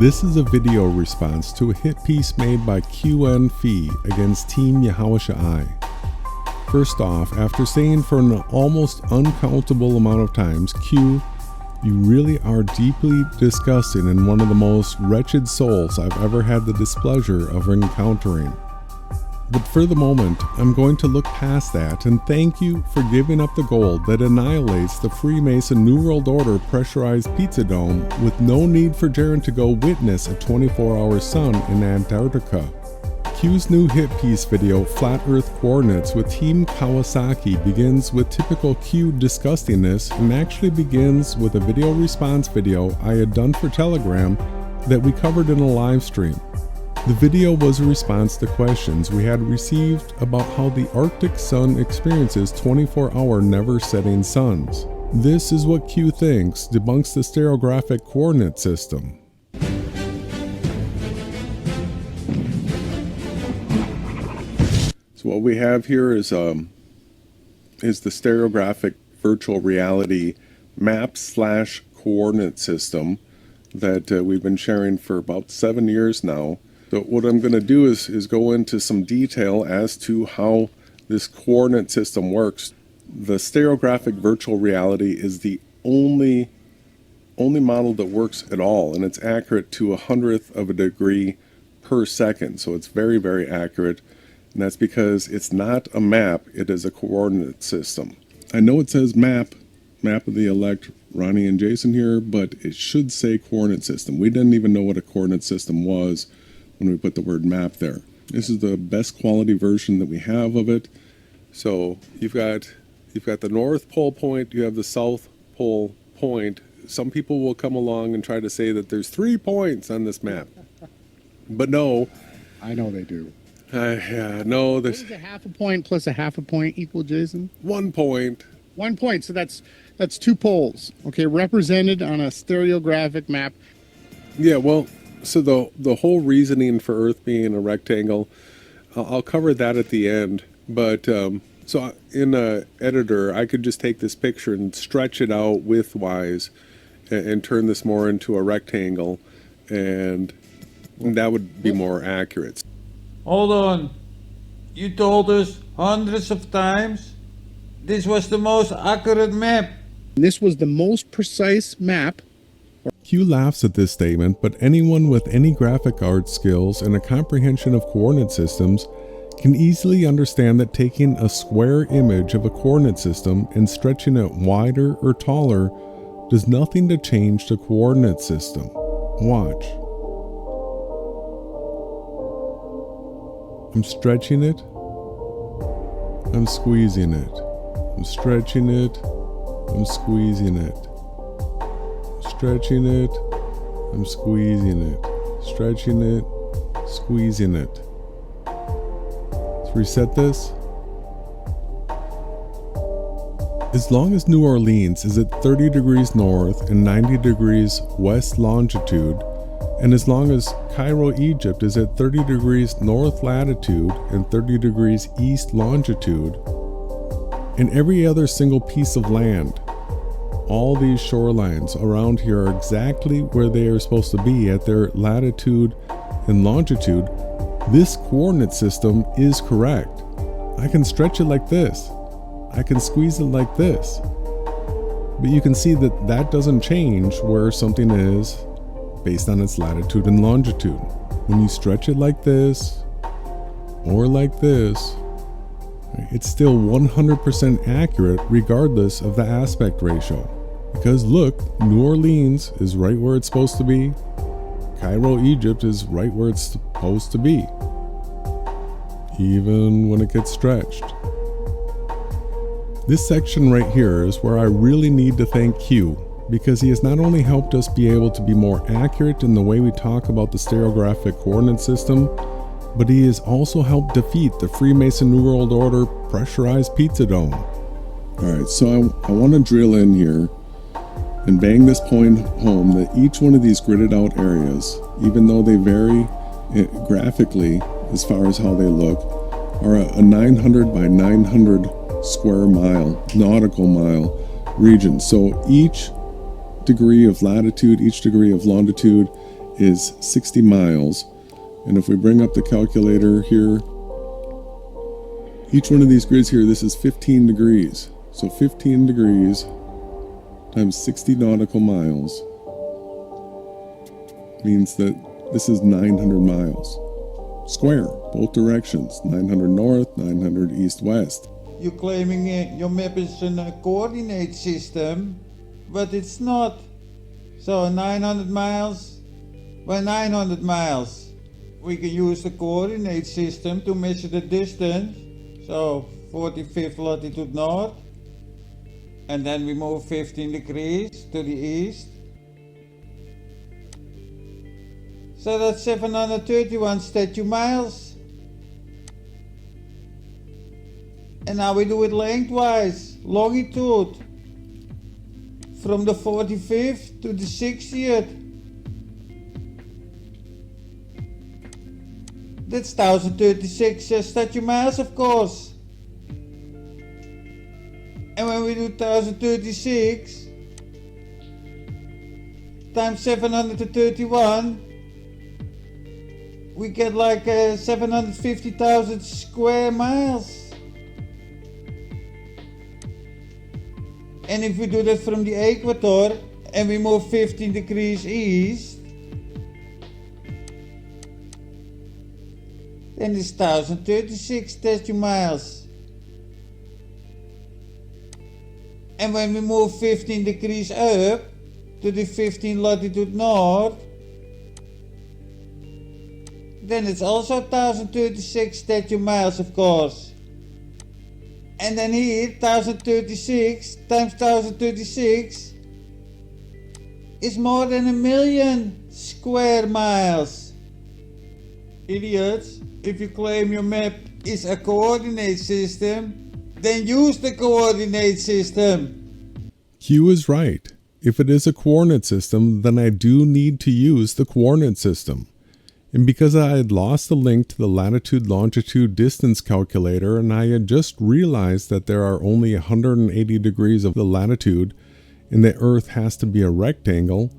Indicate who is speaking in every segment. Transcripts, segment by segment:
Speaker 1: This is a video response to a hit piece made by QNfee against TEAM YAHAWASHAI. First off, after saying for an almost uncountable amount of times, Q, you really are deeply disgusting and one of the most wretched souls I've ever had the displeasure of encountering. But for the moment, I'm going to look past that and thank you for giving up the gold that annihilates the Freemason New World Order pressurized pizza dome with no need for Jaren to go witness a 24-hour sun in Antarctica. Q's new hit piece video, Flat Earth Coordinates with Team Kawasaki, begins with typical Q disgustingness and actually begins with a video response video I had done for Telegram that we covered in a live stream. The video was a response to questions we had received about how the Arctic sun experiences 24-hour never-setting suns. This is what Q thinks debunks the STEREOGRAPHIC coordinate system. So what we have here is the STEREOGRAPHIC virtual reality map/coordinate system that we've been sharing for about 7 years now. So what I'm going to do is go into some detail as to how this coordinate system works. The stereographic virtual reality is the only model that works at all, and it's accurate to 100th of a degree per second. So it's very, very accurate, and that's because it's not a map, it is a coordinate system. I know it says map of the elect Ronnie and Jason here, but it should say coordinate system. We didn't even know what a coordinate system was when we put the word map there. This is the best quality version that we have of it. So you've got the North Pole point, you have the South Pole point. Some people will come along and try to say that there's 3 points on this map, but no.
Speaker 2: I know they do.
Speaker 1: No, there's
Speaker 2: a half a point plus a half a point equal, Jason?
Speaker 1: 1 point.
Speaker 2: 1 point. So that's 2 poles. Okay, represented on a stereographic map.
Speaker 1: Yeah, well. So the whole reasoning for Earth being a rectangle, I'll cover that at the end. But so in a editor, I could just take this picture and stretch it out widthwise and turn this more into a rectangle, and that would be more accurate.
Speaker 3: Hold on. You told us hundreds of times this was the most accurate map.
Speaker 2: This was the most precise map.
Speaker 1: Q laughs at this statement, but anyone with any graphic arts skills and a comprehension of coordinate systems can easily understand that taking a square image of a coordinate system and stretching it wider or taller does nothing to change the coordinate system. Watch. I'm stretching it. I'm squeezing it. I'm stretching it. I'm squeezing it. Stretching it, I'm squeezing it, stretching it, squeezing it. Let's reset this. As long as New Orleans is at 30 degrees north and 90 degrees west longitude, and as long as Cairo, Egypt is at 30 degrees north latitude and 30 degrees east longitude, and every other single piece of land, all these shorelines around here are exactly where they are supposed to be at their latitude and longitude, this coordinate system is correct. I can stretch it like this. I can squeeze it like this. But you can see that that doesn't change where something is based on its latitude and longitude. When you stretch it like this or like this, it's still 100% accurate regardless of the aspect ratio. Because look, New Orleans is right where it's supposed to be. Cairo, Egypt is right where it's supposed to be. Even when it gets stretched. This section right here is where I really need to thank Q, because he has not only helped us be able to be more accurate in the way we talk about the stereographic coordinate system, but he has also helped defeat the Freemason New World Order pressurized pizza dome. Alright, so I want to drill in here and bang this point home that each one of these gridded out areas, even though they vary graphically as far as how they look, are a 900 by 900 square mile, nautical mile region. So each degree of latitude, each degree of longitude is 60 miles. And if we bring up the calculator here, each one of these grids here, this is 15 degrees. So 15 degrees times 60 nautical miles means that this is 900 miles. Square, both directions, 900 north, 900 east-west.
Speaker 3: You're claiming your map is a coordinate system, but it's not. So 900 miles by 900 miles. We can use the coordinate system to measure the distance. So 45th latitude north. And then we move 15 degrees to the east. So that's 731 statute miles. And now we do it lengthwise, longitude. From the 45th to the 60th. That's 1036 statute miles, of course. And when we do 1036 times 731, we get like 750,000 square miles. And if we do that from the equator and we move 15 degrees east, then it's 1036 statute miles. And when we move 15 degrees up to the 15 latitude north, then it's also 1036 statute miles, of course. And then here, 1036 times 1036 is more than 1,000,000 square miles. Idiots, if you claim your map is a coordinate system, then use the coordinate system.
Speaker 1: Q is right. If it is a coordinate system, then I do need to use the coordinate system. And because I had lost the link to the latitude, longitude, distance calculator, and I had just realized that there are only 180 degrees of the latitude and the Earth has to be a rectangle,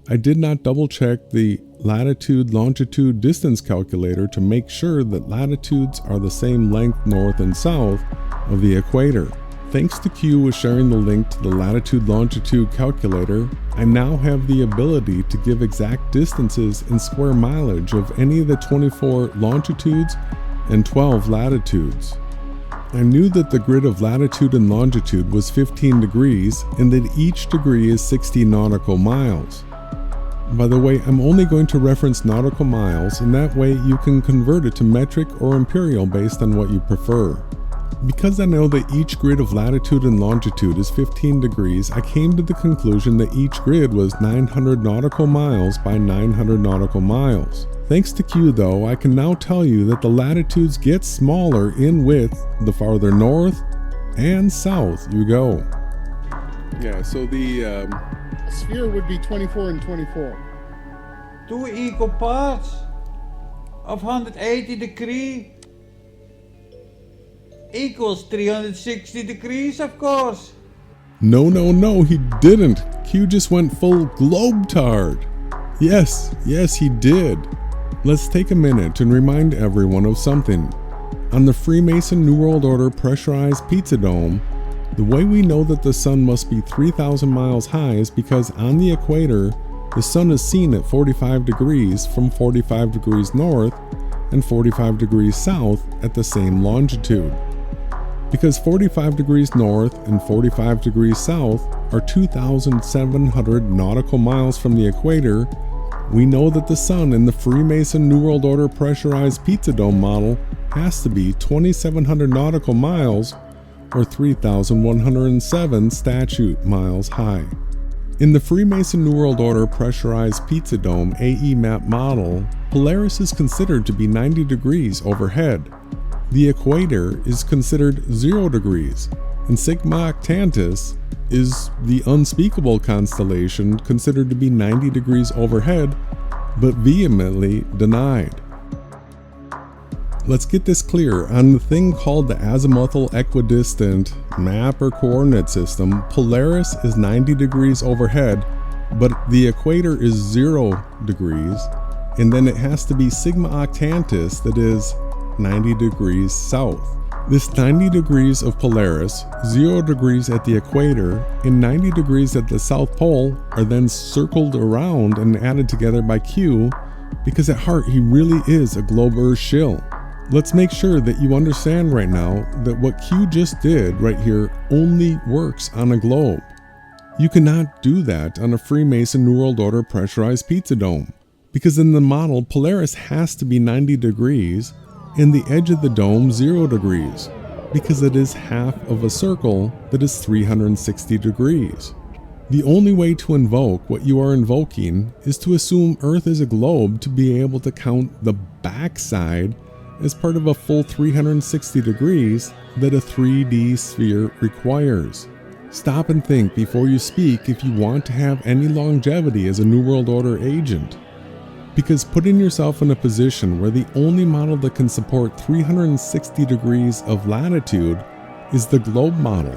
Speaker 1: I did not double check the latitude, longitude, distance calculator to make sure that latitudes are the same length north and south of the equator. Thanks to Q with sharing the link to the latitude longitude calculator, I now have the ability to give exact distances in square mileage of any of the 24 longitudes and 12 latitudes. I knew that the grid of latitude and longitude was 15 degrees and that each degree is 60 nautical miles. By the way, I'm only going to reference nautical miles, and that way you can convert it to metric or imperial based on what you prefer. Because I know that each grid of latitude and longitude is 15 degrees, I came to the conclusion that each grid was 900 nautical miles by 900 nautical miles. Thanks to Q though, I can now tell you that the latitudes get smaller in width the farther north and south you go. Yeah, so the
Speaker 2: sphere would be 24 and 24.
Speaker 3: 2 equal parts of 180 degrees equals 360 degrees, of course.
Speaker 1: No, he didn't. Q just went full globetard. Yes, he did. Let's take a minute and remind everyone of something. On the Freemason New World Order pressurized pizza dome, the way we know that the sun must be 3,000 miles high is because on the equator, the sun is seen at 45 degrees from 45 degrees north and 45 degrees south at the same longitude. Because 45 degrees north and 45 degrees south are 2,700 nautical miles from the equator, we know that the sun in the Freemason New World Order pressurized pizza dome model has to be 2,700 nautical miles or 3,107 statute miles high. In the Freemason New World Order pressurized pizza dome AE map model, Polaris is considered to be 90 degrees overhead. The equator is considered 0 degrees, and Sigma Octantis is the unspeakable constellation considered to be 90 degrees overhead, but vehemently denied. Let's get this clear. On the thing called the Azimuthal Equidistant map or coordinate system, Polaris is 90 degrees overhead, but the equator is 0 degrees, and then it has to be sigma octantis, that is 90 degrees south. This 90 degrees of Polaris, 0 degrees at the equator, and 90 degrees at the South Pole are then circled around and added together by Q, because at heart he really is a globe Earth shill. Let's make sure that you understand right now that what Q just did right here only works on a globe. You cannot do that on a Freemason New World Order pressurized pizza dome, because in the model Polaris has to be 90 degrees and the edge of the dome 0 degrees, because it is half of a circle that is 360 degrees. The only way to invoke what you are invoking is to assume Earth is a globe to be able to count the backside as part of a full 360 degrees that a 3D sphere requires. Stop and think before you speak if you want to have any longevity as a New World Order agent. Because putting yourself in a position where the only model that can support 360 degrees of latitude is the globe model,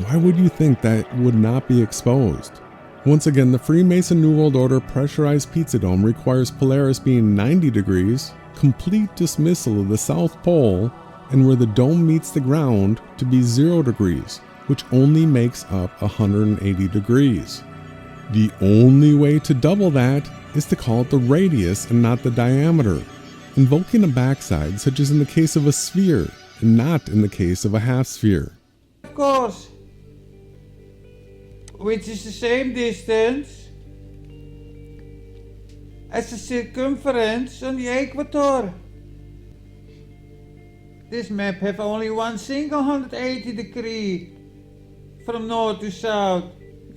Speaker 1: why would you think that would not be exposed? Once again, the Freemason New World Order pressurized pizza dome requires Polaris being 90 degrees, complete dismissal of the South Pole, and where the dome meets the ground to be 0 degrees, which only makes up 180 degrees. The only way to double that is to call it the radius and not the diameter, invoking a backside such as in the case of a sphere and not in the case of a half sphere.
Speaker 3: Of course, which is the same distance as the circumference on the equator. This map have only one single 180 degree from north to south.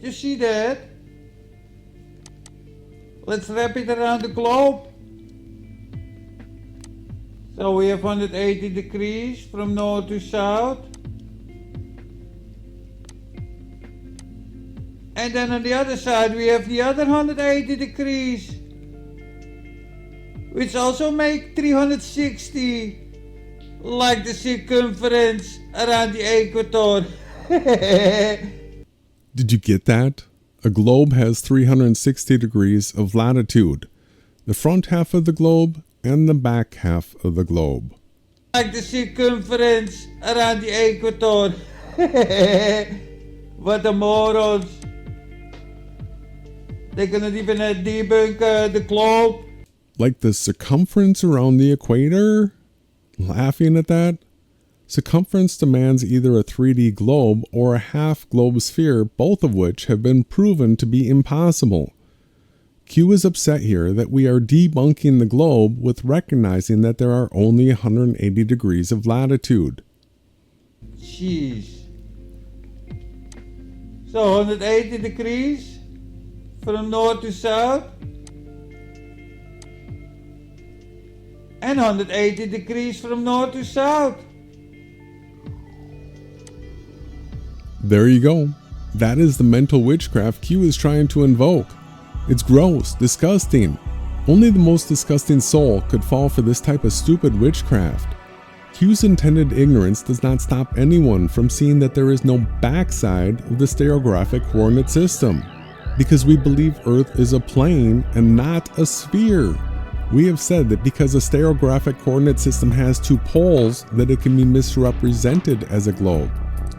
Speaker 3: You see that? Let's wrap it around the globe. So we have 180 degrees from north to south. And then on the other side we have the other 180 degrees, which also make 360, like the circumference around the equator.
Speaker 1: Did you get that? A globe has 360 degrees of latitude, the front half of the globe and the back half of the globe.
Speaker 3: Like the circumference around the equator. What a morons. They cannot even debunk the globe.
Speaker 1: Like the circumference around the equator? Laughing at that? Circumference demands either a 3D globe or a half globe sphere, both of which have been proven to be impossible. Q is upset here that we are debunking the globe with recognizing that there are only 180 degrees of latitude.
Speaker 3: Jeez. So 180 degrees from north to south and 180 degrees from north to south.
Speaker 1: There you go. That is the mental witchcraft Q is trying to invoke. It's gross, disgusting. Only the most disgusting soul could fall for this type of stupid witchcraft. Q's intended ignorance does not stop anyone from seeing that there is no backside of the stereographic coordinate system, because we believe Earth is a plane and not a sphere. We have said that because a stereographic coordinate system has 2 poles, that it can be misrepresented as a globe.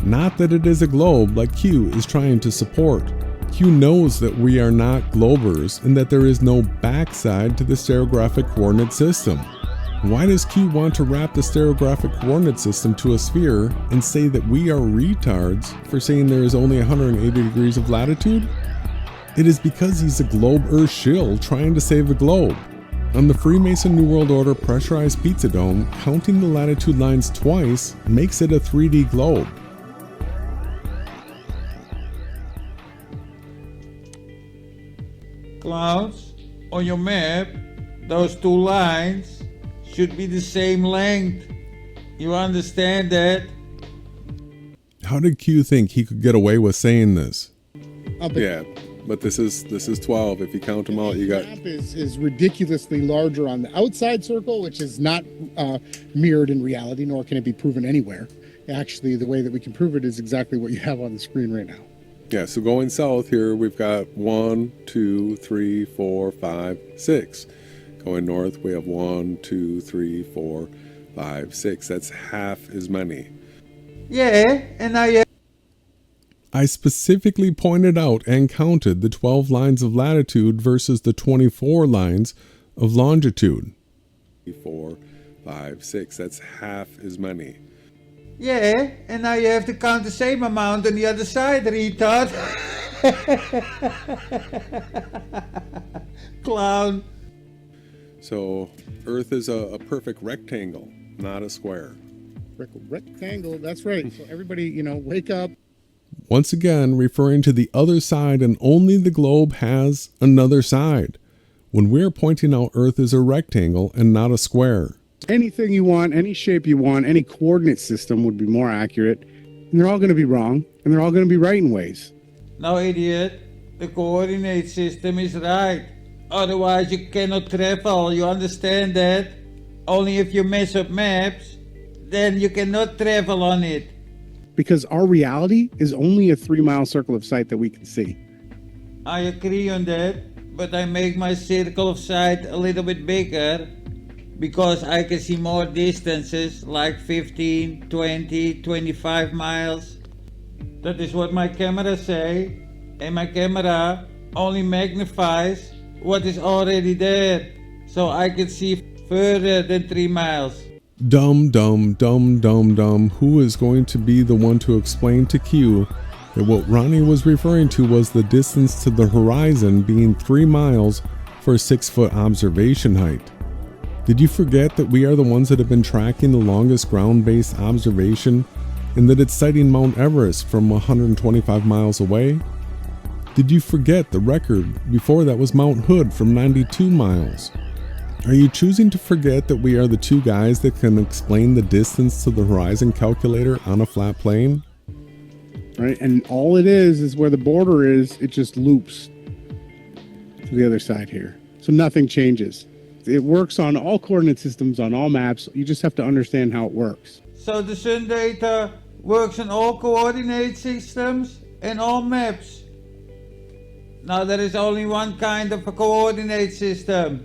Speaker 1: Not that it is a globe like Q is trying to support. Q knows that we are not globers and that there is no backside to the stereographic coordinate system. Why does Q want to wrap the stereographic coordinate system to a sphere and say that we are retards for saying there is only 180 degrees of latitude? It is because he's a globe Earth shill trying to save the globe. On the Freemason New World Order pressurized pizza dome, counting the latitude lines twice makes it a 3D globe.
Speaker 3: Clouds, on your map, those 2 lines should be the same length. You understand that?
Speaker 1: How did Q think he could get away with saying this?
Speaker 2: Yeah,
Speaker 1: but this is 12. If you count them out, you got...
Speaker 2: The map is ridiculously larger on the outside circle, which is not mirrored in reality, nor can it be proven anywhere. Actually, the way that we can prove it is exactly what you have on the screen right now.
Speaker 1: Yeah, so going south here, we've got 1, 2, 3, 4, 5, 6. Going north, we have 1, 2, 3, 4, 5, 6. That's half as many.
Speaker 3: Yeah, and now you
Speaker 1: I specifically pointed out and counted the 12 lines of latitude versus the 24 lines of longitude. 4, 5, 6. That's half as many.
Speaker 3: Yeah, and now you have to count the same amount on the other side, retard. Clown.
Speaker 1: So Earth is a perfect rectangle, not a square.
Speaker 2: Rectangle, that's right. So everybody, wake up.
Speaker 1: Once again, referring to the other side, and only the globe has another side, when we're pointing out Earth is a rectangle and not a square.
Speaker 2: Anything you want, any shape you want, any coordinate system would be more accurate. And they're all going to be wrong, and they're all going to be right in ways.
Speaker 3: No, idiot. The coordinate system is right. Otherwise you cannot travel, you understand that? Only if you mess up maps, then you cannot travel on it.
Speaker 2: Because our reality is only a 3-mile circle of sight that we can see.
Speaker 3: I agree on that, but I make my circle of sight a little bit bigger because I can see more distances like 15, 20, 25 miles. That is what my camera say, and my camera only magnifies what is already there, so I can see further than 3 miles.
Speaker 1: Dumb. Who is going to be the one to explain to Q that what Ronnie was referring to was the distance to the horizon being 3 miles for a 6-foot observation height? Did you forget that we are the ones that have been tracking the longest ground-based observation, and that it's sighting Mount Everest from 125 miles away? Did you forget the record before that was Mount Hood from 92 miles? Are you choosing to forget that we are the 2 guys that can explain the distance to the horizon calculator on a flat plane?
Speaker 2: Right, and all it is where the border is, it just loops to the other side here. So nothing changes. It works on all coordinate systems, on all maps. You just have to understand how it works.
Speaker 3: So the sun data works on all coordinate systems and all maps. Now there is only one kind of a coordinate system.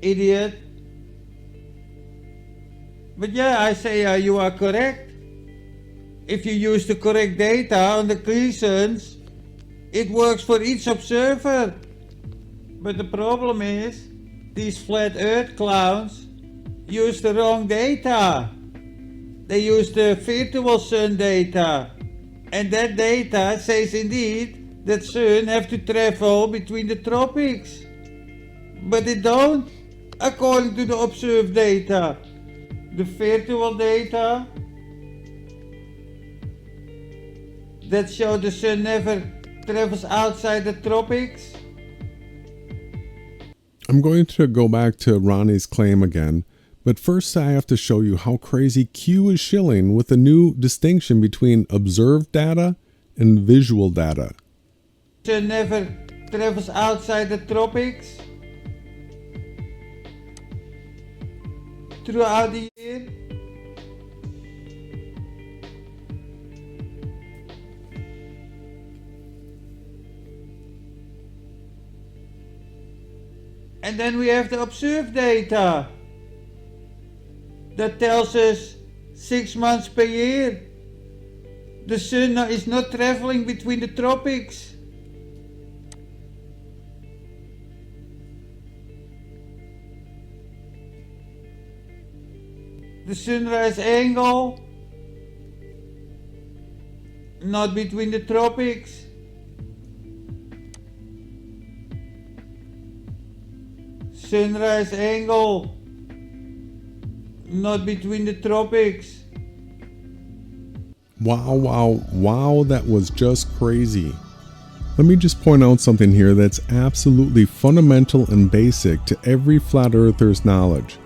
Speaker 3: Idiot. But yeah, I say you are correct. If you use the correct data on the crescents, it works for each observer. But the problem is, these flat earth clowns use the wrong data. They use the virtual sun data. And that data says indeed that sun have to travel between the tropics. But it don't, according to the observed data. The virtual data that show the sun never travels outside the tropics.
Speaker 1: I'm going to go back to Ronnie's claim again, but first I have to show you how crazy Q is shilling with the new distinction between observed data and visual data.
Speaker 3: Sun never travels outside the tropics throughout the year. And then we have the observed data that tells us 6 months per year the sun is not traveling between the tropics. The sunrise angle not between the tropics. Sunrise angle not between the tropics.
Speaker 1: Wow, that was just crazy. Let me just point out something here that's absolutely fundamental and basic to every flat earther's knowledge.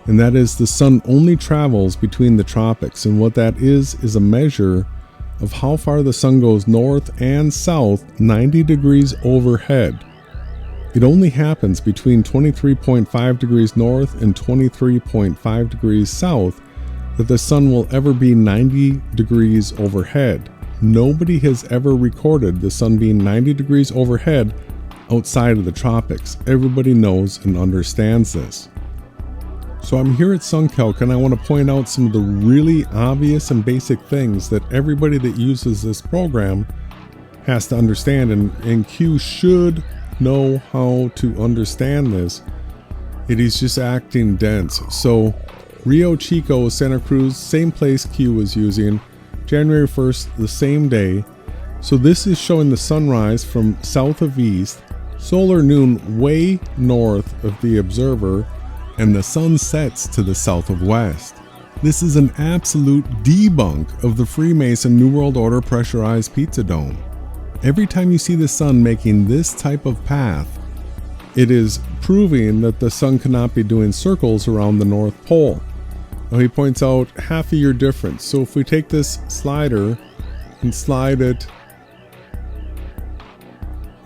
Speaker 1: And that is the sun only travels between the tropics, and what that is a measure of how far the sun goes north and south 90 degrees overhead. It only happens between 23.5 degrees north and 23.5 degrees south that the sun will ever be 90 degrees overhead. nobody has ever recorded the sun being 90 degrees overhead outside of the tropics. Everybody knows and understands this. So I'm here at SunCalc and I want to point out some of the really obvious and basic things that everybody that uses this program has to understand, and Q should know how to understand this. It is just acting dense. So Rio Chico, Santa Cruz, same place Q was using, January 1st, the same day. So this is showing the sunrise from south of east, solar noon way north of the observer, and the sun sets to the south of west. This is an absolute debunk of the Freemason New World Order pressurized pizza dome. Every time you see the sun making this type of path, it is proving that the sun cannot be doing circles around the North Pole. Now he points out half a year difference. So if we take this slider and slide it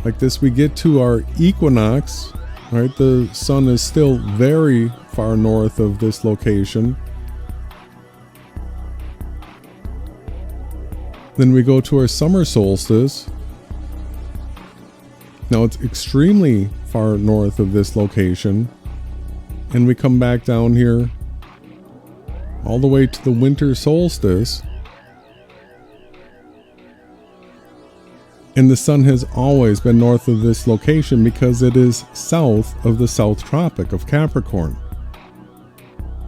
Speaker 1: like this, we get to our equinox, right? The sun is still very far north of this location. Then we go to our summer solstice. Now it's extremely far north of this location. And we come back down here all the way to the winter solstice. And the sun has always been north of this location because it is south of the South Tropic of Capricorn.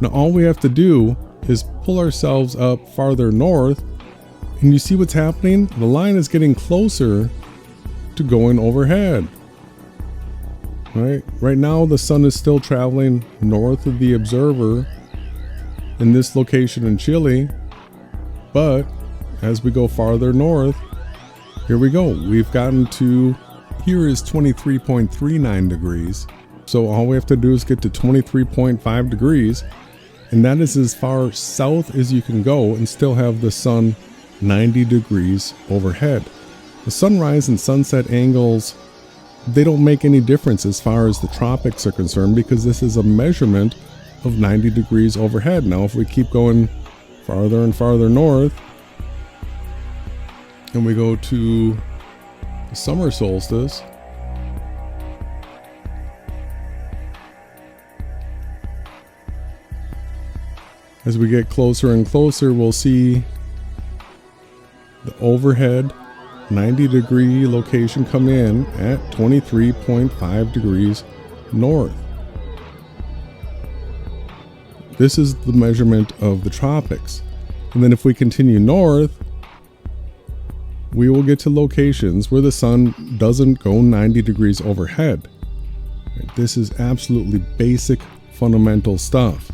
Speaker 1: Now all we have to do is pull ourselves up farther north, and you see what's happening? The line is getting closer to going overhead. Right now the sun is still traveling north of the observer in this location in Chile, but as we go farther north, here we go. We've gotten to, here is 23.39 degrees. So all we have to do is get to 23.5 degrees. And that is as far south as you can go and still have the sun 90 degrees overhead. The sunrise and sunset angles, they don't make any difference as far as the tropics are concerned because this is a measurement of 90 degrees overhead. Now if we keep going farther and farther north, and we go to the summer solstice, as we get closer and closer, we'll see the overhead 90 degree location come in at 23.5 degrees north. This is the measurement of the tropics. And then if we continue north, we will get to locations where the sun doesn't go 90 degrees overhead. This is absolutely basic, fundamental stuff.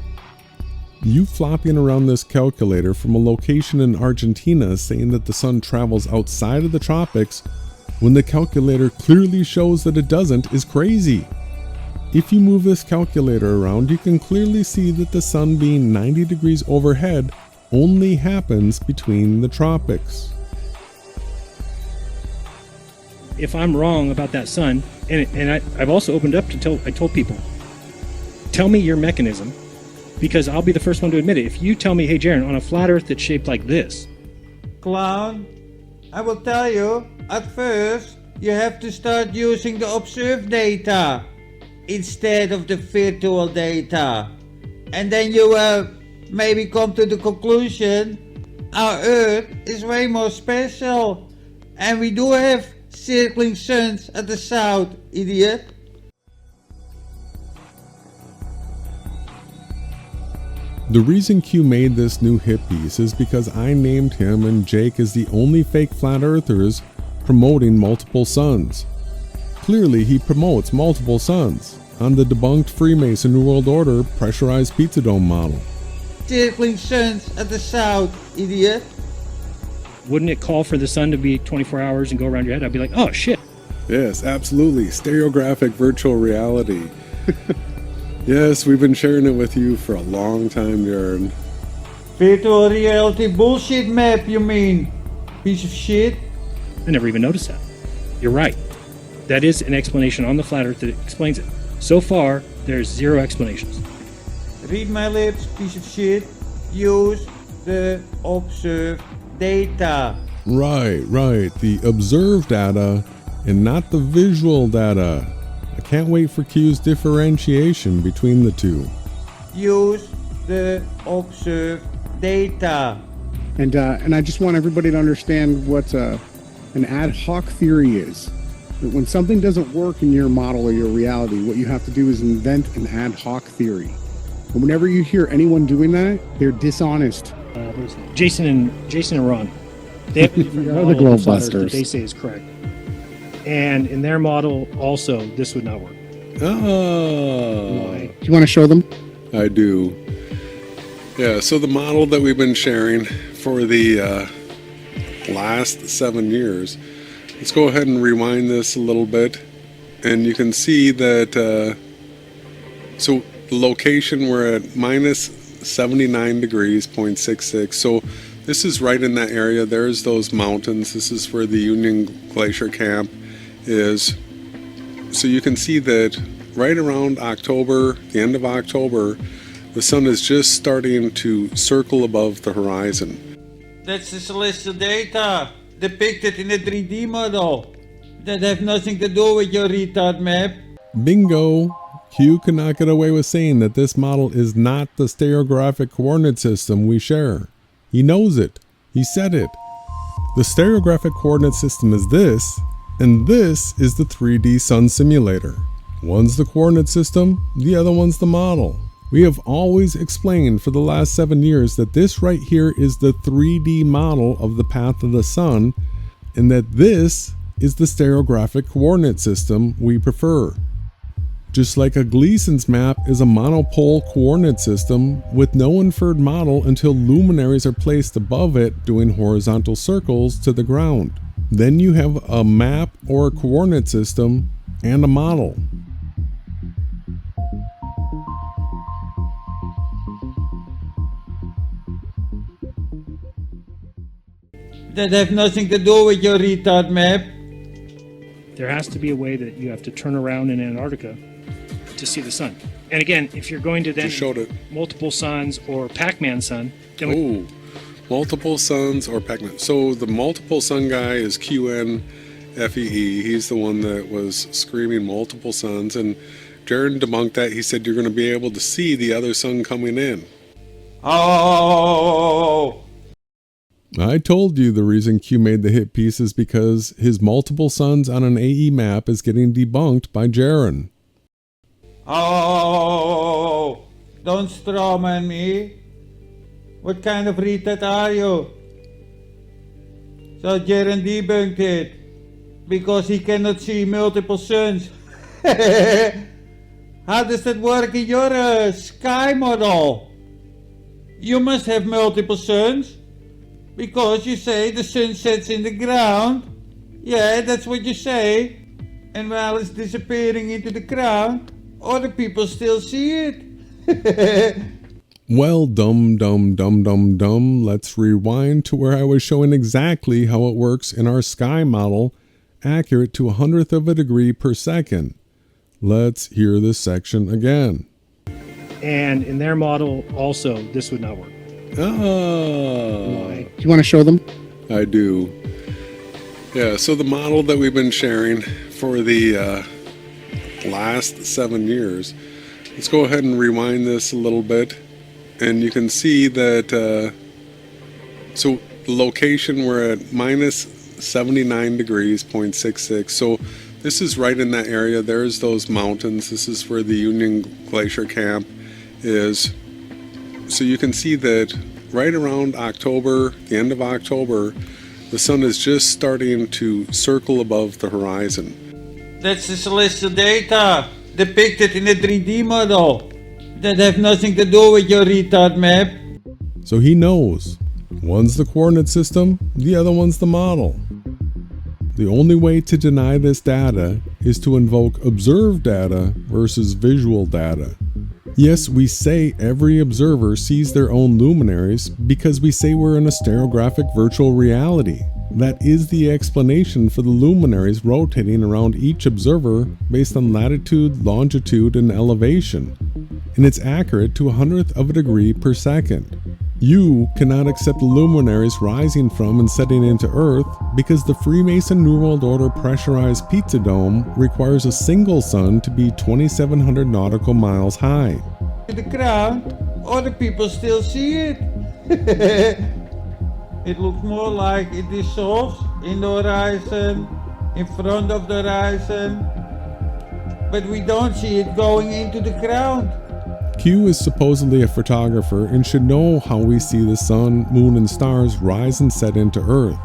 Speaker 1: You flopping around this calculator from a location in Argentina saying that the sun travels outside of the tropics when the calculator clearly shows that it doesn't is crazy. If you move this calculator around, you can clearly see that the sun being 90 degrees overhead only happens between the tropics.
Speaker 4: If I'm wrong about that sun, and I've also opened up to I told people, tell me your mechanism, because I'll be the first one to admit it. If you tell me, hey Jaron, on a flat earth that's shaped like this.
Speaker 3: Clown, I will tell you, at first, you have to start using the observed data instead of the virtual data. And then you will maybe come to the conclusion, our Earth is way more special. And we do have circling suns at the south, idiot.
Speaker 1: The reason Q made this new hit piece is because I named him and Jake as the only fake flat earthers promoting multiple suns. Clearly he promotes multiple suns on the debunked Freemason New World Order pressurized pizza dome model.
Speaker 3: Circling suns at the south, idiot.
Speaker 4: Wouldn't it call for the sun to be 24 hours and go around your head? I'd be like, oh shit.
Speaker 1: Yes, absolutely. Stereographic virtual reality. Yes, we've been sharing it with you for a long time, Jaron.
Speaker 3: Virtual reality bullshit map, you mean? Piece of shit.
Speaker 4: I never even noticed that. You're right. That is an explanation on the flat earth that explains it. So far, there's zero explanations.
Speaker 3: Read my lips, piece of shit. Use the observed data.
Speaker 1: Right. The observed data and not the visual data. I can't wait for Q's differentiation between the two.
Speaker 3: Use the observed data.
Speaker 2: And I just want everybody to understand what an ad hoc theory is. When something doesn't work in your model or your reality, what you have to do is invent an ad hoc theory. And whenever you hear anyone doing that, they're dishonest.
Speaker 4: Jason and Ron. They have a different
Speaker 2: They're
Speaker 4: model
Speaker 2: the
Speaker 4: of the flat Earth
Speaker 2: Globebusters.
Speaker 4: that they say is correct. And in their model, also, this would not work.
Speaker 1: Oh.
Speaker 2: Do you want to show them?
Speaker 1: I do. Yeah, so the model that we've been sharing for the last 7 years, let's go ahead and rewind this a little bit, and you can see that, so the location, we're at minus 79 degrees, 0.66, so this is right in that area. There's those mountains. This is where the Union Glacier Camp is. So you can see that right around October, the end of October, the sun is just starting to circle above the horizon.
Speaker 3: That's the celestial data depicted in a 3D model. That have nothing to do with your retard map.
Speaker 1: Bingo! Q cannot get away with saying that this model is not the stereographic coordinate system we share. He knows it. He said it. The stereographic coordinate system is this, and this is the 3D sun simulator. One's the coordinate system, the other one's the model. We have always explained for the last 7 years that this right here is the 3D model of the path of the sun, and that this is the stereographic coordinate system we prefer. Just like a Gleason's map is a monopole coordinate system with no inferred model until luminaries are placed above it doing horizontal circles to the ground. Then you have a map or a coordinate system and a model.
Speaker 3: That have nothing to do with your retard map.
Speaker 4: There has to be a way that you have to turn around in Antarctica to see the sun. And again, if you're going to then
Speaker 1: Just showed it.
Speaker 4: multiple suns or Pac-Man sun, then
Speaker 1: Oh, multiple suns or Pac-Man. So the multiple sun guy is QNfee. He's the one that was screaming multiple suns, and Jaron debunked that. He said you're going to be able to see the other sun coming in.
Speaker 3: Oh.
Speaker 1: I told you the reason Q made the hit piece is because his multiple suns on an AE map is getting debunked by Jaron.
Speaker 3: Oh. Don't strawman me. What kind of retard are you? So Jaron debunked it because he cannot see multiple suns. How does that work in your sky model? You must have multiple suns because you say the sun sets in the ground. Yeah, that's what you say. And while it's disappearing into the ground, other people still see it.
Speaker 1: Well, dumb. Let's rewind to where I was showing exactly how it works in our sky model, accurate to 100th of a degree per second. Let's hear this section again.
Speaker 4: and in their model also this would not work.
Speaker 1: Oh.
Speaker 2: Do you want to show them?
Speaker 1: I do. Yeah, so the model that we've been sharing for the last 7 years, let's go ahead and rewind this a little bit, and you can see that, so the location, we're at minus 79 degrees, 0.66, so this is right in that area. There's those mountains. This is where the Union Glacier Camp is. So you can see that right around October, the end of October, the sun is just starting to circle above the horizon.
Speaker 3: That's the celestial data depicted in a 3D model that have nothing to do with your retard map.
Speaker 1: So he knows. One's the coordinate system, the other one's the model. The only way to deny this data is to invoke observed data versus visual data. Yes, we say every observer sees their own luminaries because we say we're in a stereographic virtual reality. That is the explanation for the luminaries rotating around each observer based on latitude, longitude, and elevation. And it's accurate to 100th of a degree per second. You cannot accept the luminaries rising from and setting into Earth because the Freemason New World Order pressurized pizza dome requires a single sun to be 2,700 nautical miles high.
Speaker 3: The ground, other people still see it. It looks more like it dissolves in the horizon, in front of the horizon, but we don't see it going into the ground.
Speaker 1: Q is supposedly a photographer and should know how we see the sun, moon, and stars rise and set into Earth.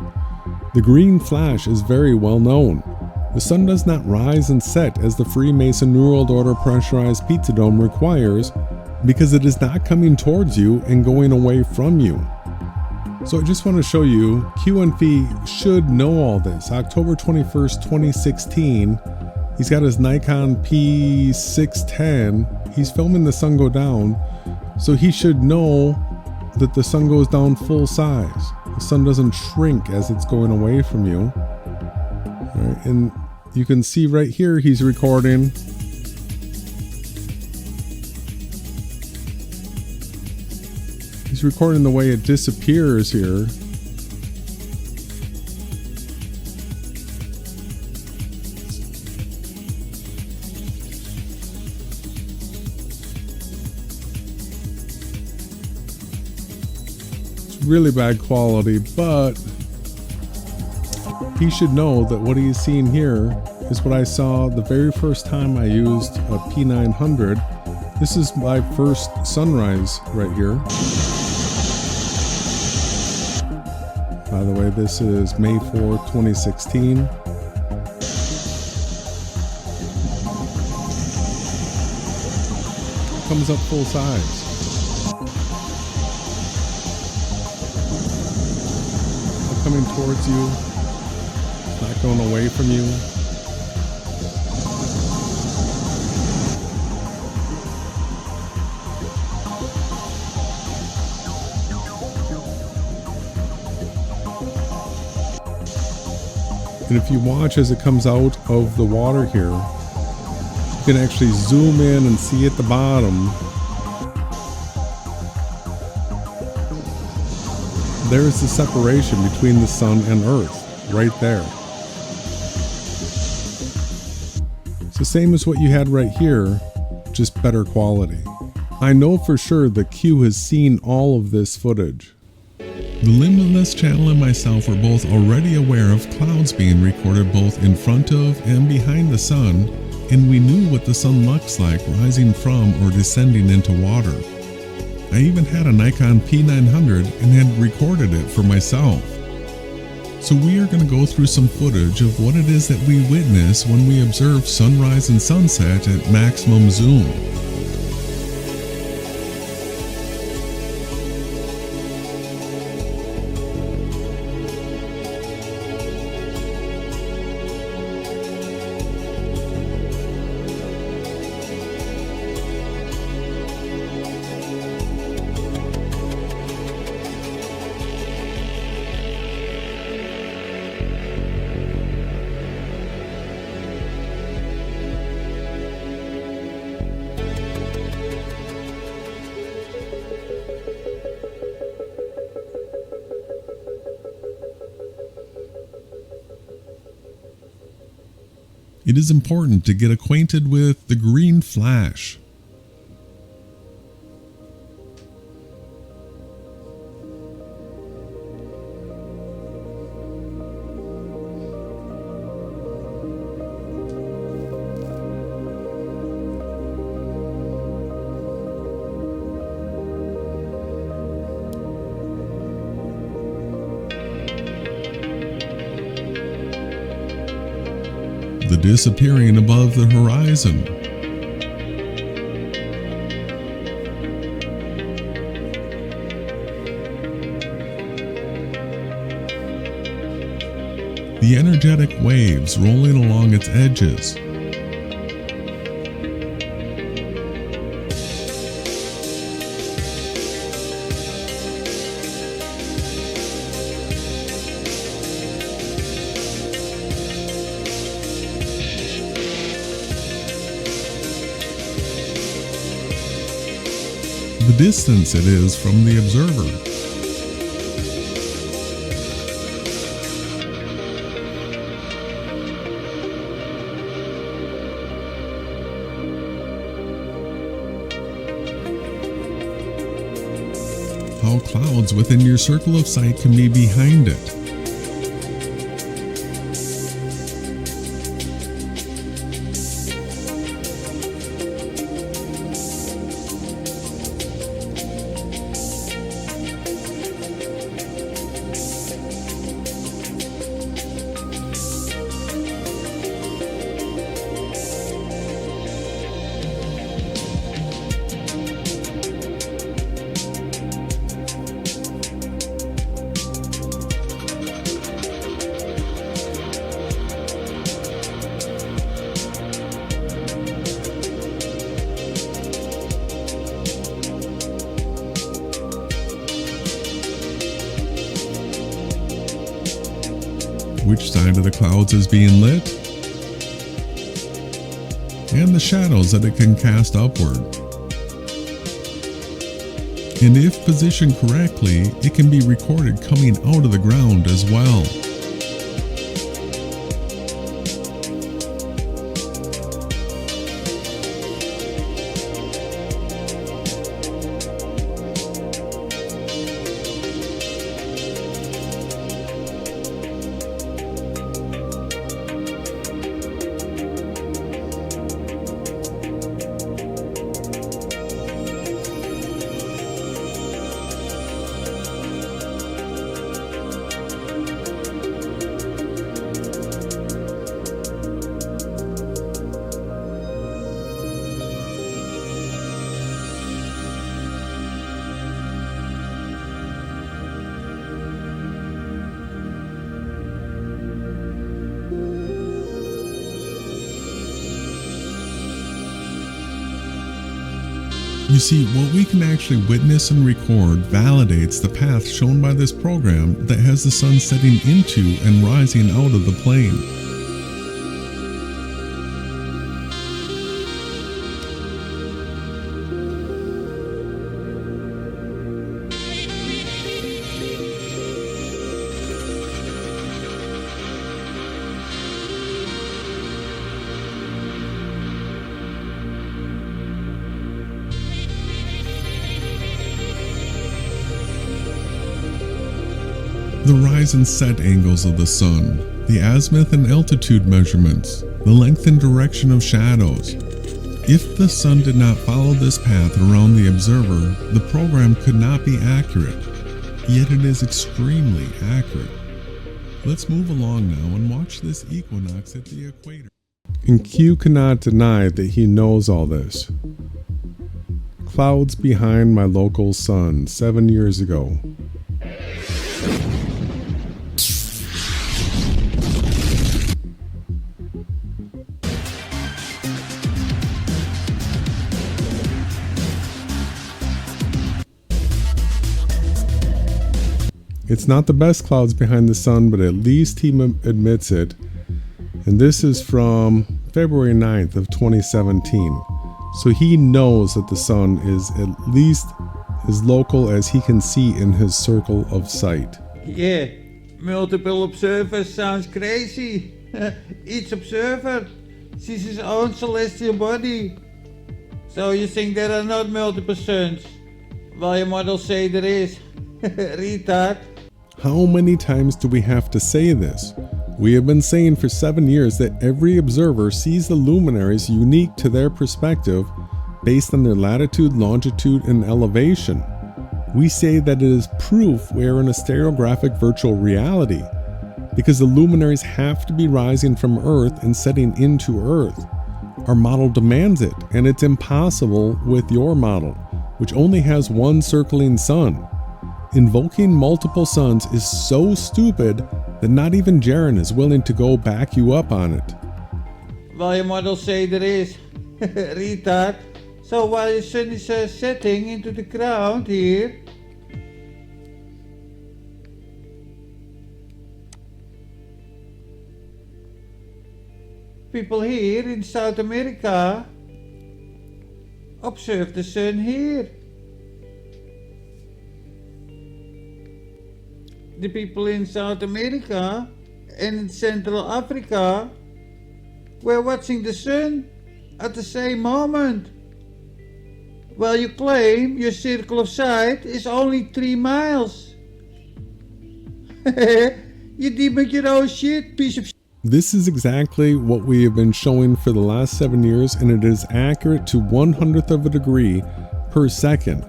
Speaker 1: The green flash is very well known. The sun does not rise and set as the Freemason New World Order pressurized pizza dome requires because it is not coming towards you and going away from you. So I just want to show you, QNfee should know all this. October 21st, 2016, he's got his Nikon P610. He's filming the sun go down, so he should know that the sun goes down full size. The sun doesn't shrink as it's going away from you. All right, and you can see right here he's recording. He's recording the way it disappears here. Really bad quality, but he should know that what he's seeing here is what I saw the very first time I used a P900. This is my first sunrise right here. By the way, this is May 4th, 2016. Comes up full size. Coming towards you, not going away from you. And if you watch as it comes out of the water here, you can actually zoom in and see at the bottom. There's the separation between the sun and Earth, right there. It's the same as what you had right here, just better quality. I know for sure that Q has seen all of this footage. The Limitless Channel and myself were both already aware of clouds being recorded both in front of and behind the sun, and we knew what the sun looks like rising from or descending into water. I even had a Nikon P900 and had recorded it for myself. So we are going to go through some footage of what it is that we witness when we observe sunrise and sunset at maximum zoom. It is important to get acquainted with the green flash. The disappearing above the horizon. The energetic waves rolling along its edges. the distance it is from the observer. How clouds within your circle of sight can be behind it. Which side of the clouds is being lit, and the shadows that it can cast upward. And if positioned correctly, it can be recorded coming out of the ground as well. You see, what we can actually witness and record validates the path shown by this program that has the sun setting into and rising out of the plane. The rise and set angles of the sun, the azimuth and altitude measurements, the length and direction of shadows. If the sun did not follow this path around the observer, the program could not be accurate, yet it is extremely accurate. Let's move along now and watch this equinox at the equator.
Speaker 2: And Q cannot deny that he knows all this. Clouds behind my local sun 7 years ago. It's not the best clouds behind the sun, but at least he admits it. And this is from February 9th of 2017. So he knows that the sun is at least as local as he can see in his circle of sight.
Speaker 3: Yeah, multiple observers sounds crazy. Each observer sees his own celestial body. So you think there are not multiple suns? Well, your models say there is. Retard.
Speaker 2: How many times do we have to say this? We have been saying for 7 years that every observer sees the luminaries unique to their perspective based on their latitude, longitude, and elevation. We say that it is proof we are in a stereographic virtual reality because the luminaries have to be rising from Earth and setting into Earth. Our model demands it, and it's impossible with your model, which only has one circling sun. Invoking multiple suns is so stupid that not even Jaren is willing to go back you up on it.
Speaker 3: Well, your models say there is. Retard. So while your sun is setting into the ground here, people here in South America observe the sun here. the people in South America and in Central Africa were watching the sun at the same moment. While you claim your circle of sight is only 3 miles. You debunk your own shit, piece of shit.
Speaker 1: This is exactly what we have been showing for the last 7 years, and it is accurate to 1/100th of a degree per second.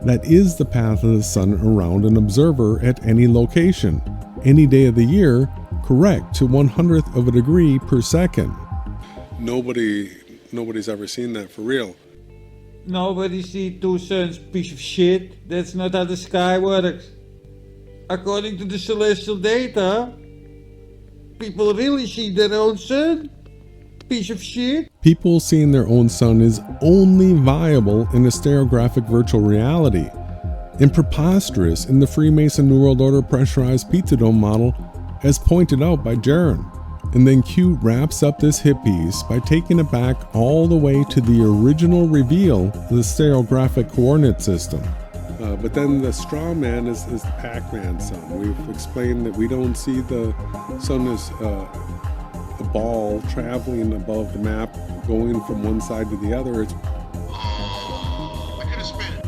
Speaker 1: That is the path of the sun around an observer at any location, any day of the year, correct to 1/100th of a degree per second. Nobody's ever seen that for real.
Speaker 3: Nobody see two suns, piece of shit. That's not how the sky works. According to the celestial data, people really see their own sun, piece of shit.
Speaker 1: People seeing their own sun is only viable in a stereographic virtual reality, and preposterous in the Freemason New World Order pressurized pizza dome model, as pointed out by Jaron. And then Q wraps up this hit piece by taking it back all the way to the original reveal of the stereographic coordinate system. But then the straw man is the Pac-Man sun. We've explained that we don't see the sun as a ball traveling above the map, going from one side to the other.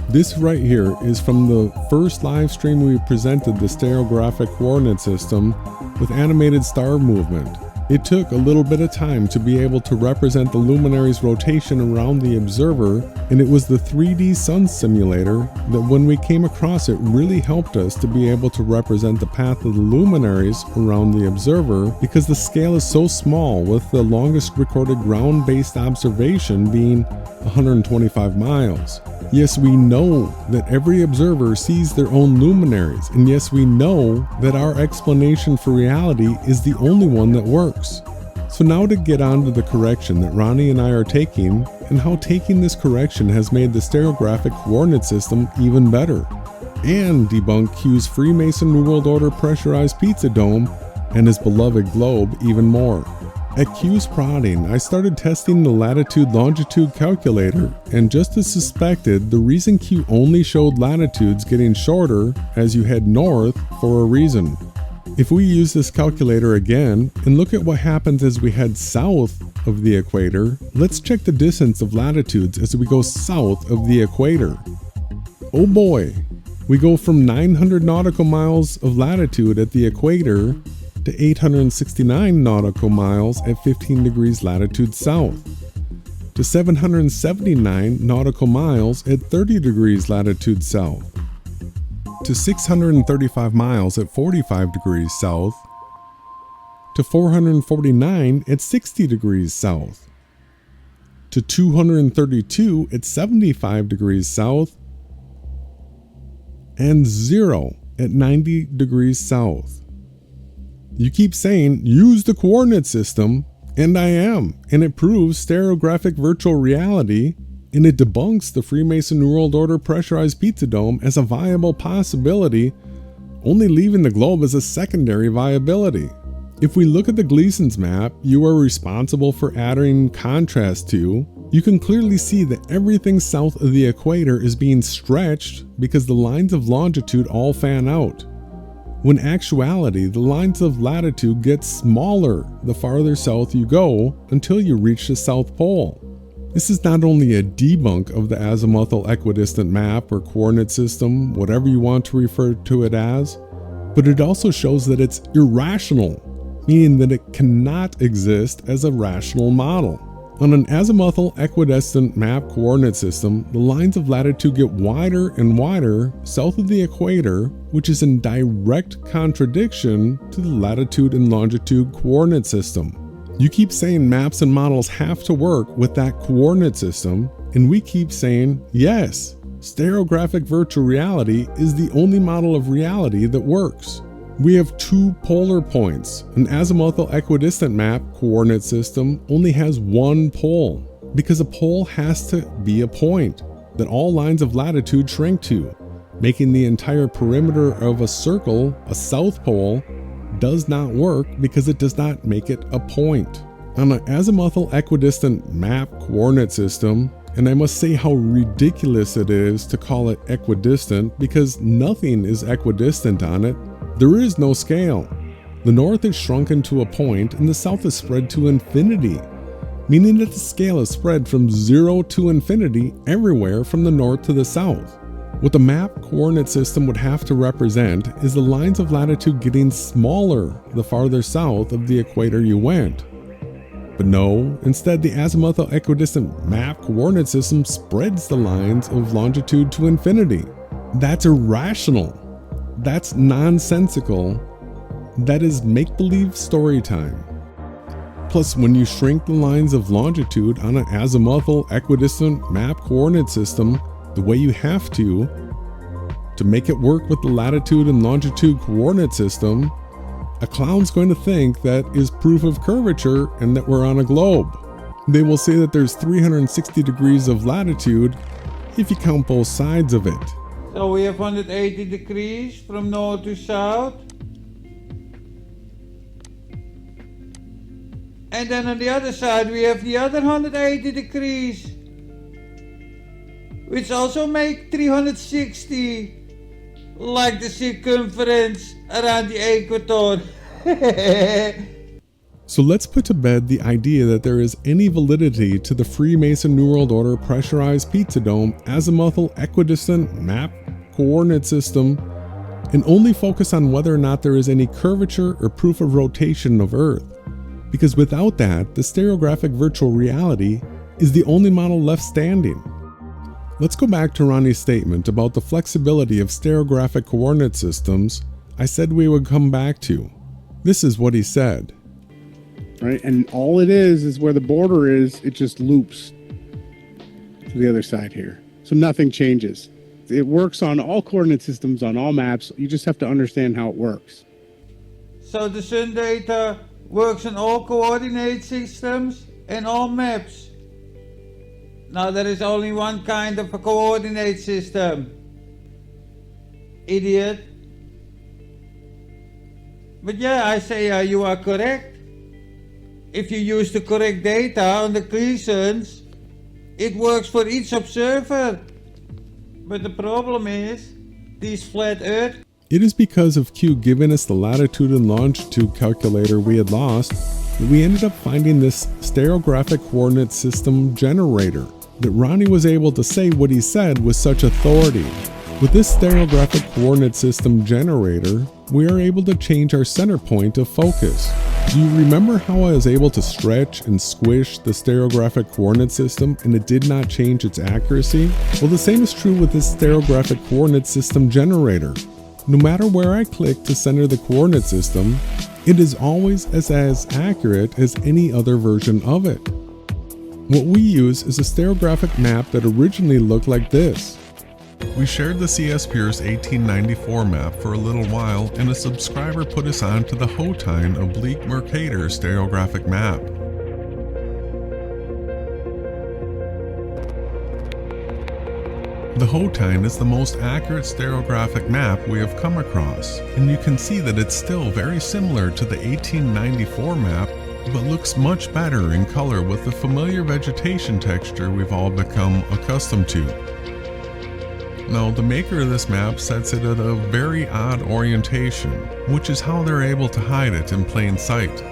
Speaker 1: This right here is from the first live stream we presented the stereographic coordinate system with animated star movement. It took a little bit of time to be able to represent the luminary's rotation around the observer, and it was the 3D sun simulator that when we came across it really helped us to be able to represent the path of the luminaries around the observer, because the scale is so small, with the longest recorded ground-based observation being 125 miles. Yes, we know that every observer sees their own luminaries, and yes, we know that our explanation for reality is the only one that works. So now to get on to the correction that Ronnie and I are taking, and how taking this correction has made the stereographic coordinate system even better, and debunk Q's Freemason New World Order pressurized pizza dome and his beloved globe even more. At Q's prodding, I started testing the latitude-longitude calculator, and just as suspected, the reason Q only showed latitudes getting shorter as you head north for a reason. If we use this calculator again and look at what happens as we head south of the equator, let's check the distance of latitudes as we go south of the equator. Oh boy, we go from 900 nautical miles of latitude at the equator to 869 nautical miles at 15 degrees latitude south, to 779 nautical miles at 30 degrees latitude south, to 635 miles at 45 degrees south, to 449 at 60 degrees south, to 232 at 75 degrees south, and 0 at 90 degrees south. You keep saying, use the coordinate system, and I am, and it proves stereographic virtual reality, and it debunks the Freemason New World Order pressurized pizza dome as a viable possibility, only leaving the globe as a secondary viability. If we look at the Gleason's map you are responsible for adding contrast to, you can clearly see that everything south of the equator is being stretched because the lines of longitude all fan out, when in actuality the lines of latitude get smaller the farther south you go until you reach the South Pole. This is not only a debunk of the Azimuthal Equidistant map or coordinate system, whatever you want to refer to it as, but it also shows that it's irrational, meaning that it cannot exist as a rational model. On an Azimuthal Equidistant map coordinate system, the lines of latitude get wider and wider south of the equator, which is in direct contradiction to the latitude and longitude coordinate system. You keep saying maps and models have to work with that coordinate system, and we keep saying, yes, stereographic virtual reality is the only model of reality that works. We have two polar points. An Azimuthal Equidistant map coordinate system only has one pole, because a pole has to be a point that all lines of latitude shrink to, making the entire perimeter of a circle a south pole does not work because it does not make it a point. On an Azimuthal Equidistant map coordinate system, and I must say how ridiculous it is to call it equidistant because nothing is equidistant on it, There is no scale. The north is shrunken to a point and the south is spread to infinity, meaning that the scale is spread from 0 to infinity everywhere from the north to the south. What the map coordinate system would have to represent is the lines of latitude getting smaller the farther south of the equator you went. But no, instead the Azimuthal Equidistant map coordinate system spreads the lines of longitude to infinity. That's irrational. That's nonsensical. That is make-believe story time. Plus, when you shrink the lines of longitude on an Azimuthal Equidistant map coordinate system the way you have to make it work with the latitude and longitude coordinate system, a clown's going to think that is proof of curvature and that we're on a globe. They will say that there's 360 degrees of latitude if you count both sides of it.
Speaker 3: So we have 180 degrees from north to south. And then on the other side we have the other 180 degrees, which also make 360, like the circumference around the equator.
Speaker 1: So let's put to bed the idea that there is any validity to the Freemason New World Order pressurized pizza dome Azimuthal Equidistant map coordinate system and only focus on whether or not there is any curvature or proof of rotation of Earth. Because without that, the stereographic virtual reality is the only model left standing. Let's go back to Ronnie's statement about the flexibility of stereographic coordinate systems I said we would come back to. This is what he said.
Speaker 2: Right, and all it is where the border is, it just loops to the other side here. So nothing changes. It works on all coordinate systems, on all maps. You just have to understand how it works.
Speaker 3: So the sun data works on all coordinate systems and all maps. Now there is only one kind of a coordinate system. Idiot. But yeah, I say you are correct. If you use the correct data on the crescents, it works for each observer. But the problem is, these flat Earth.
Speaker 1: It is because of Q giving us the latitude and longitude calculator we had lost that we ended up finding this stereographic coordinate system generator that Ronnie was able to say what he said with such authority. With this stereographic coordinate system generator, we are able to change our center point of focus. Do you remember how I was able to stretch and squish the stereographic coordinate system and it did not change its accuracy? Well, the same is true with this stereographic coordinate system generator. No matter where I click to center the coordinate system, it is always as accurate as any other version of it. What we use is a stereographic map that originally looked like this. We shared the CS Pierce 1894 map for a little while and a subscriber put us on to the Hotine Oblique Mercator stereographic map. The Hotine is the most accurate stereographic map we have come across, and you can see that it's still very similar to the 1894 map, but looks much better in color with the familiar vegetation texture we've all become accustomed to. Now, the maker of this map sets it at a very odd orientation, which is how they're able to hide it in plain sight.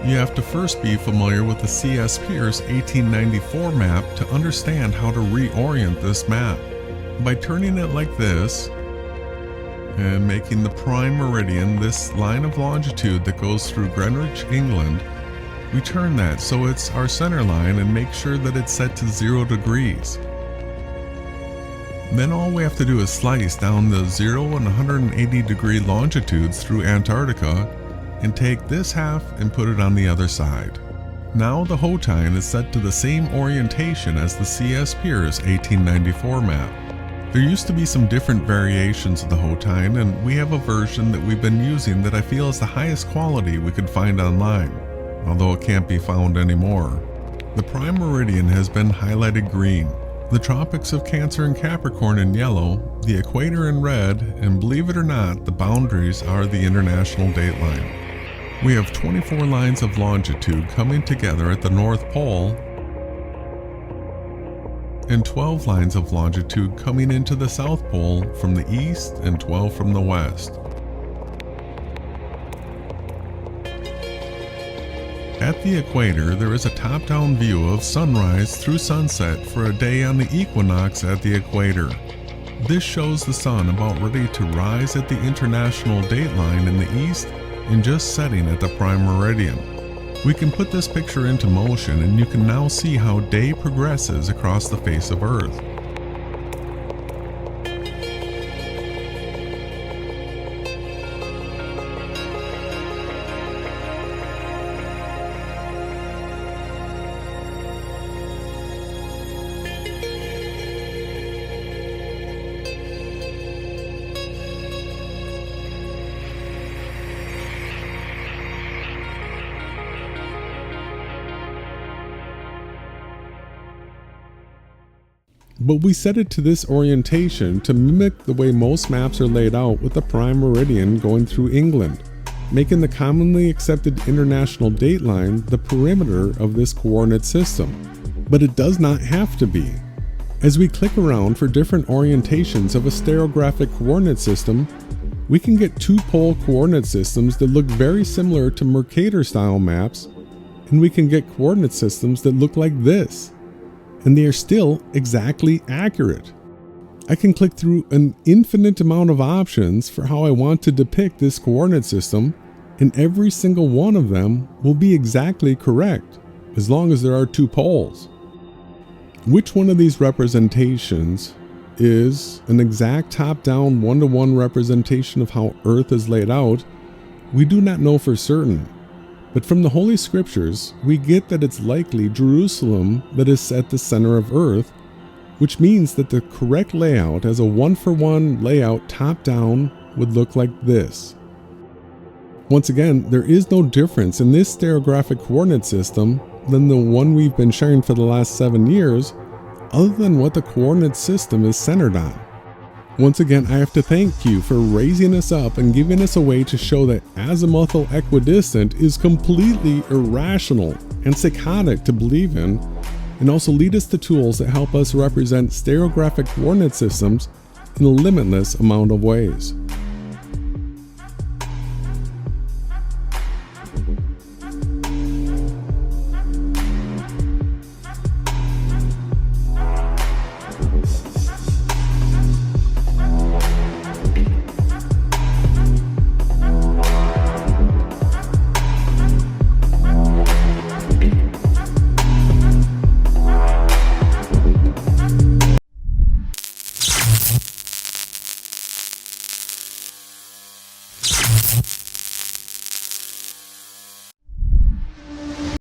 Speaker 1: You have to first be familiar with the CS Pierce 1894 map to understand how to reorient this map. By turning it like this, and making the prime meridian this line of longitude that goes through Greenwich, England, we turn that so it's our center line and make sure that it's set to 0 degrees. Then all we have to do is slice down the 0 and 180 degree longitudes through Antarctica and take this half and put it on the other side. Now the Hotine is set to the same orientation as the CS Pierce 1894 map. There used to be some different variations of the Hotine, and we have a version that we've been using that I feel is the highest quality we could find online, although it can't be found anymore. The prime meridian has been highlighted green, the tropics of Cancer and Capricorn in yellow, the equator in red, and believe it or not, the boundaries are the international dateline. We have 24 lines of longitude coming together at the North Pole and 12 lines of longitude coming into the South Pole from the east and 12 from the west. At the equator, there is a top-down view of sunrise through sunset for a day on the equinox at the equator. This shows the sun about ready to rise at the international dateline in the east and just setting at the prime meridian. We can put this picture into motion and you can now see how day progresses across the face of Earth. But we set it to this orientation to mimic the way most maps are laid out, with the prime meridian going through England, making the commonly accepted international dateline the perimeter of this coordinate system. But it does not have to be. As we click around for different orientations of a stereographic coordinate system, we can get two-pole coordinate systems that look very similar to Mercator-style maps, and we can get coordinate systems that look like this. And they are still exactly accurate. I can click through an infinite amount of options for how I want to depict this coordinate system, and every single one of them will be exactly correct, as long as there are two poles. Which one of these representations is an exact top-down one-to-one representation of how Earth is laid out, we do not know for certain. But from the Holy Scriptures, we get that it's likely Jerusalem that is at the center of Earth, which means that the correct layout as a one-for-one layout top-down would look like this. Once again, there is no difference in this stereographic coordinate system than the one we've been sharing for the last 7 years, other than what the coordinate system is centered on. Once again, I have to thank you for raising us up and giving us a way to show that Azimuthal Equidistant is completely irrational and psychotic to believe in, and also lead us to tools that help us represent stereographic coordinate systems in a limitless amount of ways.